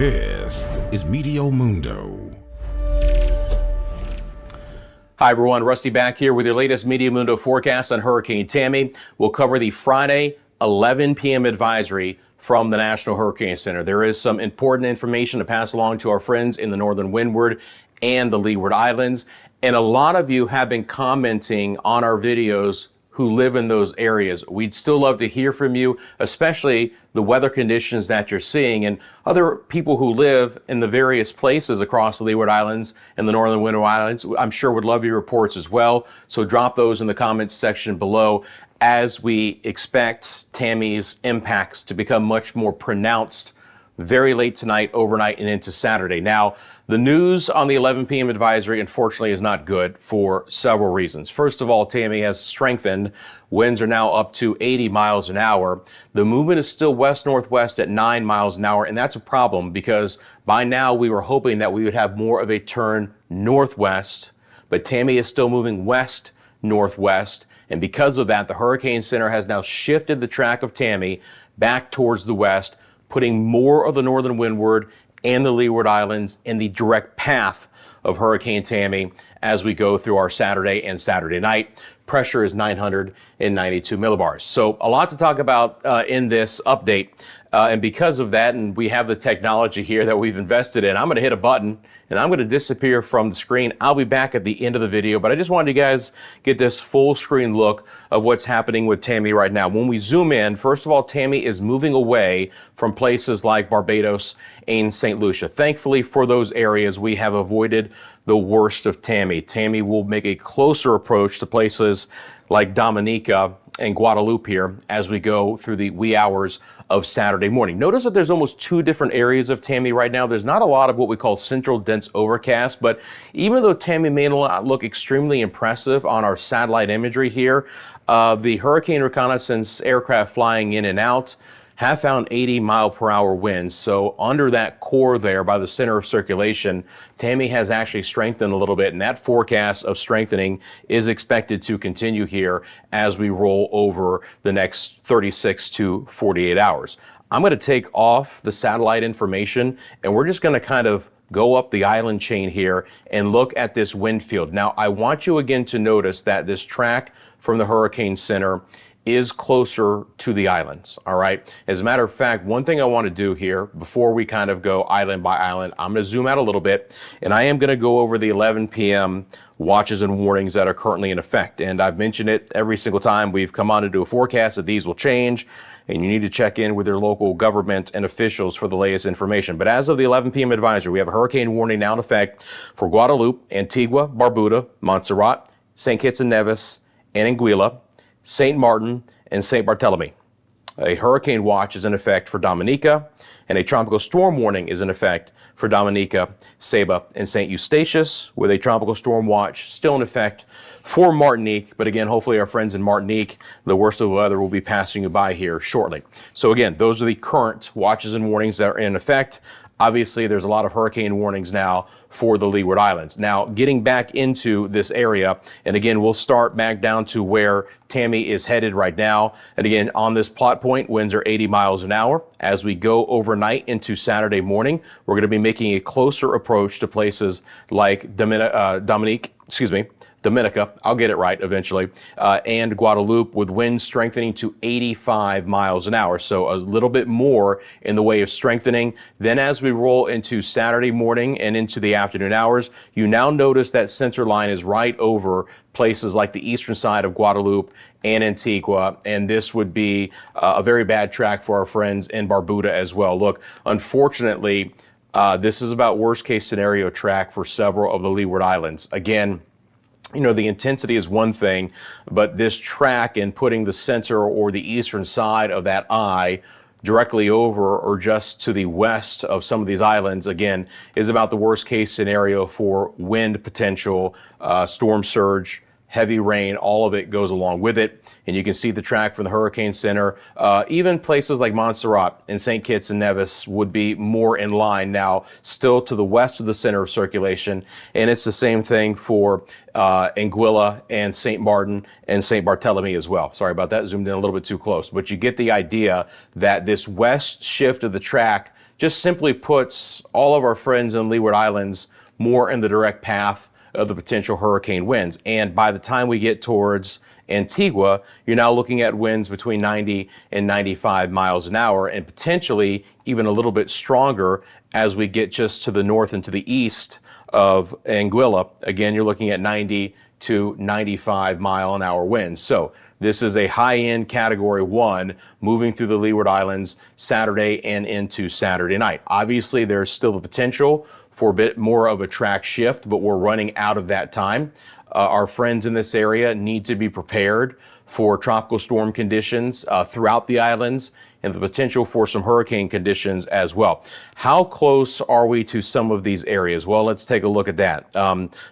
This is Meteo Mundo. Hi everyone, Rusty back here with your latest Meteo Mundo forecast on Hurricane Tammy. We'll cover the Friday 11 p.m. advisory from the National Hurricane Center. There is some important information to pass along to our friends in the Northern Windward and the Leeward Islands. And a lot of you have been commenting on our videos who live in those areas. We'd still love to hear from you, especially the weather conditions that you're seeing, and other people who live in the various places across the Leeward Islands and the Northern Windward Islands. I'm sure would love your reports as well. So drop those in the comments section below as we expect Tammy's impacts to become much more pronounced very late tonight, overnight, and into Saturday. Now, the news on the 11 p.m. advisory, unfortunately, is not good for several reasons. First of all, Tammy has strengthened. Winds are now up to 80 miles an hour. The movement is still west-northwest at 9 miles an hour, and that's a problem because by now we were hoping that we would have more of a turn northwest, but Tammy is still moving west-northwest, and because of that, the Hurricane Center has now shifted the track of Tammy back towards the west, putting more of the Northern Windward and the Leeward Islands in the direct path of Hurricane Tammy as we go through our Saturday and Saturday night. Pressure is 992 millibars. So a lot to talk about in this update. And because of that, and we have the technology here that we've invested in, I'm going to hit a button and I'm going to disappear from the screen. I'll be back at the end of the video, but I just wanted you guys get this full screen look of what's happening with Tammy right now. When we zoom in, first of all, Tammy is moving away from places like Barbados and St. Lucia. Thankfully for those areas, we have avoided the worst of Tammy. Tammy will make a closer approach to places like Dominica and Guadalupe here as we go through the wee hours of Saturday morning. Notice that there's almost two different areas of Tammy right now. There's not a lot of what we call central dense overcast, but even though Tammy may not look extremely impressive on our satellite imagery here, the hurricane reconnaissance aircraft flying in and out have found 80 mile per hour winds. So under that core there by the center of circulation, Tammy has actually strengthened a little bit, and that forecast of strengthening is expected to continue here as we roll over the next 36 to 48 hours. I'm going to take off the satellite information, and we're just going to kind of go up the island chain here and look at this wind field. Now, I want you again to notice that this track from the Hurricane Center is closer to the islands, all right? As a matter of fact, one thing I want to do here before we kind of go island by island, I'm going to zoom out a little bit, and I am going to go over the 11 p.m. watches and warnings that are currently in effect. And I've mentioned it every single time we've come on to do a forecast that these will change, and you need to check in with your local government and officials for the latest information. But as of the 11 p.m. advisory, we have a hurricane warning now in effect for Guadalupe, Antigua, Barbuda, Montserrat, St. Kitts and Nevis, and Anguilla, St. Martin, and St. Barthélemy. A hurricane watch is in effect for Dominica, and a tropical storm warning is in effect for Dominica, Saba, and St. Eustatius, with a tropical storm watch still in effect for Martinique. But again, hopefully our friends in Martinique, the worst of the weather will be passing you by here shortly. So again, those are the current watches and warnings that are in effect. Obviously, there's a lot of hurricane warnings now for the Leeward Islands. Now, getting back into this area, and again, we'll start back down to where Tammy is headed right now. And again, on this plot point, winds are 80 miles an hour. As we go overnight into Saturday morning, we're going to be making a closer approach to places like Dominica, I'll get it right eventually, and Guadalupe, with winds strengthening to 85 miles an hour. So a little bit more in the way of strengthening. Then as we roll into Saturday morning and into the afternoon hours, you now notice that center line is right over places like the eastern side of Guadalupe and Antigua, and this would be a very bad track for our friends in Barbuda as well. Look, unfortunately, this is about worst case scenario track for several of the Leeward Islands. Again, you know, the intensity is one thing, but this track and putting the center or the eastern side of that eye directly over or just to the west of some of these islands, again, is about the worst case scenario for wind potential, storm surge, heavy rain, all of it goes along with it. And you can see the track from the Hurricane Center. Even places like Montserrat and St. Kitts and Nevis would be more in line now, still to the west of the center of circulation. And it's the same thing for Anguilla and St. Martin and St. Barthélemy as well. Sorry about that, zoomed in a little bit too close. But you get the idea that this west shift of the track just simply puts all of our friends in Leeward Islands more in the direct path of the potential hurricane winds. And by the time we get towards Antigua, you're now looking at winds between 90 and 95 miles an hour, and potentially even a little bit stronger as we get just to the north and to the east of Anguilla. Again, you're looking at 90 to 95 mile an hour winds. So this is a high-end category 1 moving through the Leeward Islands Saturday and into Saturday night. Obviously, there's still the potential for a bit more of a track shift, but we're running out of that time. Our friends in this area need to be prepared for tropical storm conditions throughout the islands and the potential for some hurricane conditions as well. How close are we to some of these areas? Well, let's take a look at that.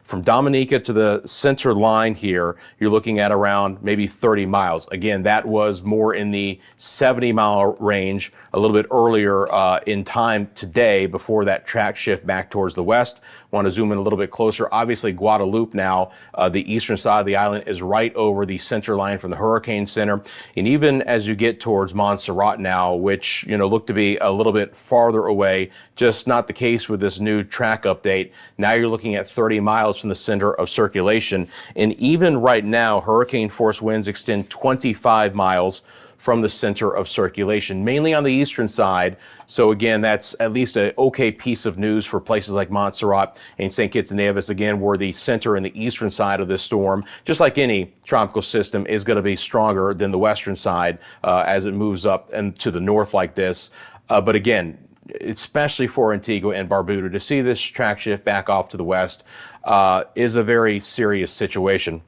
From Dominica to the center line here, you're looking at around maybe 30 miles. Again, that was more in the 70-mile range a little bit earlier in time today before that track shift back towards the west. Want to zoom in a little bit closer. Obviously, Guadalupe now, the eastern side of the island is right over the center line from the hurricane center. And even as you get towards Montserrat now, which, look to be a little bit farther away, just not the case with this new track update. Now you're looking at 30 miles from the center of circulation. And even right now, hurricane force winds extend 25 miles from the center of circulation, mainly on the eastern side. So again, that's at least an okay piece of news for places like Montserrat and St. Kitts and Nevis, again, where the center and the eastern side of this storm, just like any tropical system, is going to be stronger than the western side as it moves up and to the north like this. But again, especially for Antigua and Barbuda, to see this track shift back off to the west is a very serious situation.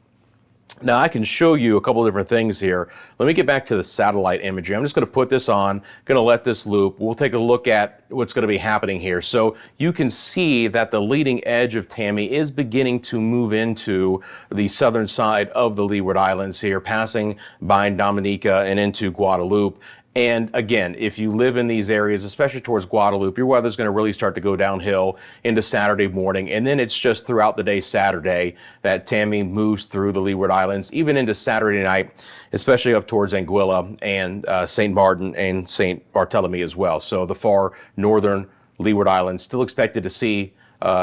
Now, I can show you a couple of different things here. Let me get back to the satellite imagery. I'm just going to put this on, going to let this loop. We'll take a look at what's going to be happening here. So you can see that the leading edge of Tammy is beginning to move into the southern side of the Leeward Islands here, passing by Dominica and into Guadalupe. And again, if you live in these areas, especially towards Guadalupe, your weather's going to really start to go downhill into Saturday morning. And then it's just throughout the day Saturday that Tammy moves through the Leeward Islands, even into Saturday night, especially up towards Anguilla and St. Martin and St. Barthélemy as well. So the far northern Leeward Islands still expected to see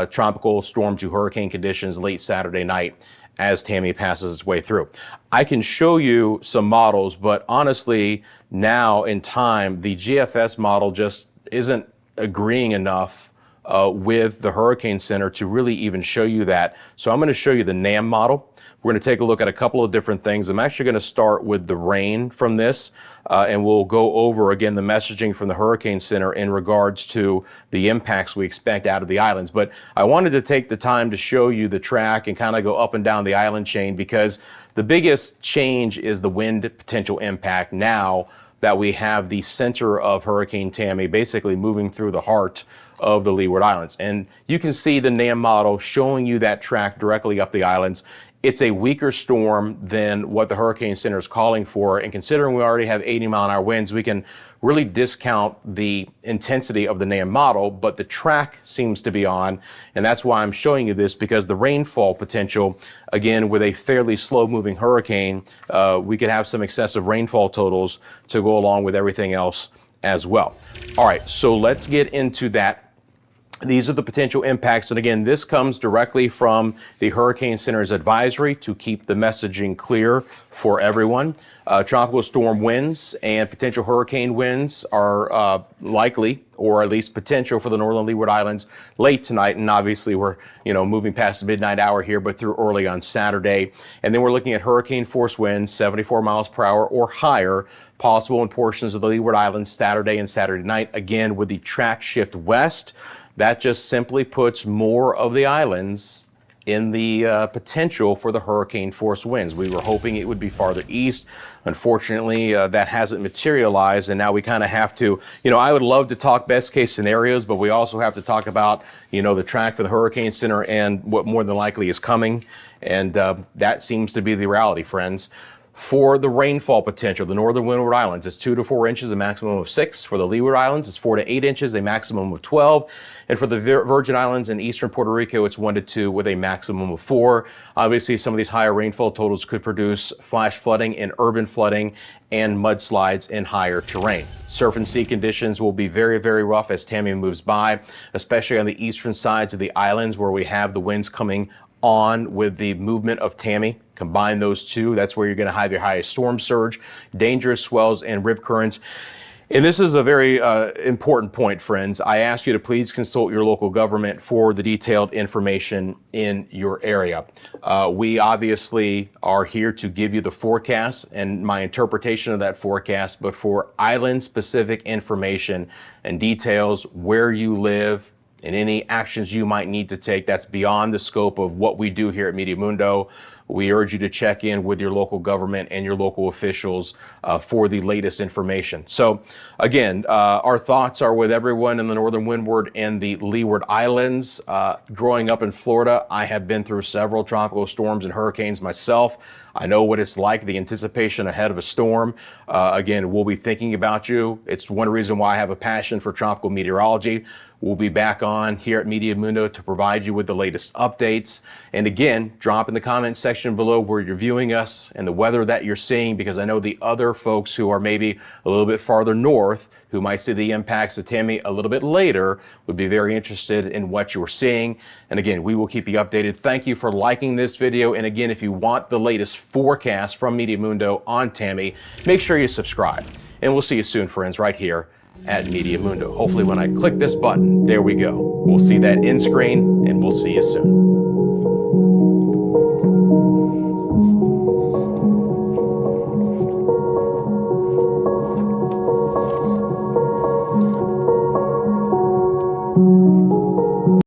tropical storm to hurricane conditions late Saturday night as Tammy passes its way through. I can show you some models, but honestly, now in time, the GFS model just isn't agreeing enough with the Hurricane Center to really even show you that. So I'm going to show you the NAM model. We're going to take a look at a couple of different things. I'm actually going to start with the rain from this, and we'll go over again the messaging from the Hurricane Center in regards to the impacts we expect out of the islands. But I wanted to take the time to show you the track and kind of go up and down the island chain, because the biggest change is the wind potential impact now that we have the center of Hurricane Tammy basically moving through the heart of the Leeward Islands. And you can see the NAM model showing you that track directly up the islands. It's a weaker storm than what the Hurricane Center is calling for. And considering we already have 80-mile-an-hour winds, we can really discount the intensity of the NAM model, but the track seems to be on. And that's why I'm showing you this, because the rainfall potential, again, with a fairly slow-moving hurricane, we could have some excessive rainfall totals to go along with everything else as well. All right, so let's get into that. These are the potential impacts. And again, this comes directly from the Hurricane Center's advisory to keep the messaging clear for everyone. Tropical storm winds and potential hurricane winds are likely, or at least potential, for the northern Leeward Islands late tonight. And obviously we're, moving past the midnight hour here, but through early on Saturday. And then we're looking at hurricane force winds, 74 miles per hour or higher, possible in portions of the Leeward Islands Saturday and Saturday night. Again, with the track shift west, that just simply puts more of the islands in the potential for the hurricane force winds. We were hoping it would be farther east. Unfortunately, that hasn't materialized, and now we kind of have to, I would love to talk best case scenarios, but we also have to talk about, the track for the Hurricane Center and what more than likely is coming. And that seems to be the reality, friends. For the rainfall potential, the northern windward islands is 2 to 4 inches, a maximum of 6. For the leeward islands, it's 4 to 8 inches, a maximum of 12. And for the Virgin Islands and eastern Puerto Rico, it's 1 to 2 with a maximum of 4. Obviously, some of these higher rainfall totals could produce flash flooding and urban flooding and mudslides in higher terrain. Surf and sea conditions will be very, very rough as Tammy moves by, especially on the eastern sides of the islands where we have the winds coming on with the movement of Tammy. Combine those two, that's where you're going to have your highest storm surge, dangerous swells, and rip currents. And this is a very important point, friends. I ask you to please consult your local government for the detailed information in your area. We obviously are here to give you the forecast and my interpretation of that forecast, but for island-specific information and details, where you live, and any actions you might need to take that's beyond the scope of what we do here at Meteo Mundo, we urge you to check in with your local government and your local officials for the latest information. So again, our thoughts are with everyone in the northern windward and the leeward islands. Growing up in Florida, I have been through several tropical storms and hurricanes myself. I know what it's like, the anticipation ahead of a storm. Again, we'll be thinking about you. It's one reason why I have a passion for tropical meteorology. We'll be back on here at Meteo Mundo to provide you with the latest updates. And again, drop in the comment section below where you're viewing us and the weather that you're seeing, because I know the other folks who are maybe a little bit farther north who might see the impacts of Tammy a little bit later would be very interested in what you're seeing. And again, we will keep you updated. Thank you for liking this video. And again, if you want the latest forecast from Meteo Mundo on Tammy, make sure you subscribe. And we'll see you soon, friends, right here at Meteo Mundo. Hopefully when I click this button, there we go. We'll see that end screen, and we'll see you soon.